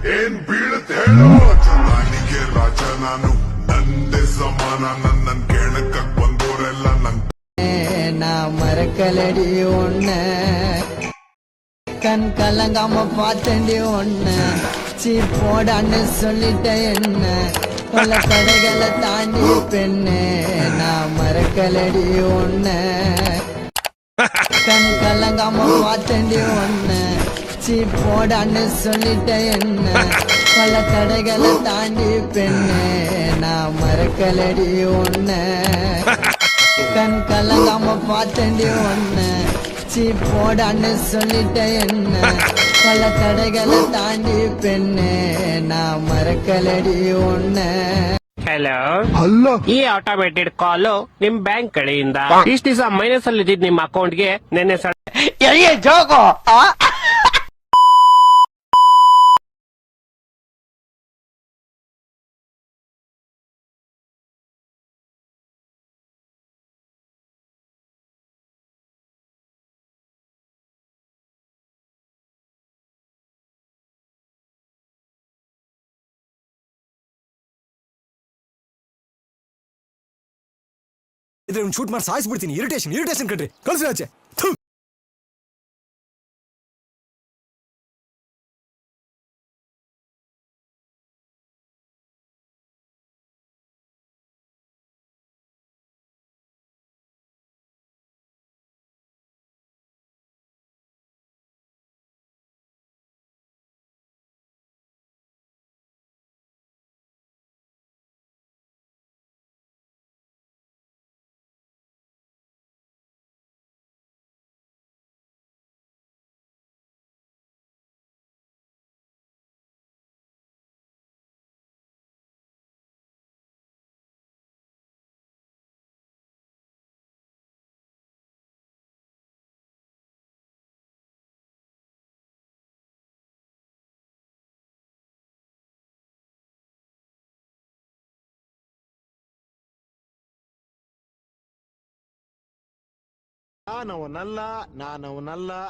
ಏನ್ ಬೀಳುತ್ತೆ ಹೇಳು ಜನಾನಿಗೆ ರಾಜ ನಾನು ನಂದೇ ಸಮಾನ ನನ್ನನ್ ಕೇಳಕ್ಕ ಬಂದೋರೆಲ್ಲ ನನ್ நா மறக்கலடி ஒண்ண கண் கலங்காம பார்த்தண்டி ஒண்ண சீ போடான்னு சொல்லிட்ட என்ன பல தடைகளை தாண்டி பெண்ணே நான் மறக்கலடி ஒண்ண கண் கலங்காம பார்த்தண்டி ஒண்ண சீ போடான்னு சொல்லிட்ட என்ன பல தடைகளை தாண்டி பெண்ணே நான் மறக்கலடி ஒண்ண கண் கலங்காம பார்த்தண்டி ஒண்ண சீ போடான்னு சொல்லிட்ட என்ன பல தடைகளை தாண்டி பெண்ணே நான் மறக்கலடி ஒண்ண. ಹಲೋ ಈ ಆಟೋಮೇಟೆಡ್ ಕಾಲು ನಿಮ್ ಬ್ಯಾಂಕ್ ಕಡೆಯಿಂದ ಇಷ್ಟ ದಿವಸ ಮೈನಸ್ ಅಲ್ಲಿ ಇದ್ದಿದ್ ನಿಮ್ ಅಕೌಂಟ್ಗೆ ನೆನ್ನೆ ಜೋಗೋ ಇದ್ರೆ ಒಂದು ಶೂಟ್ ಮಾಡಿ ಸಾಯಿಸ್ಬಿಡ್ತೀನಿ. ಇರಿಟೇಷನ್ ಕಣ್ರಿ, ಕಳ್ಸಿ ಆಚೆ. ನಾನವನಲ್ಲ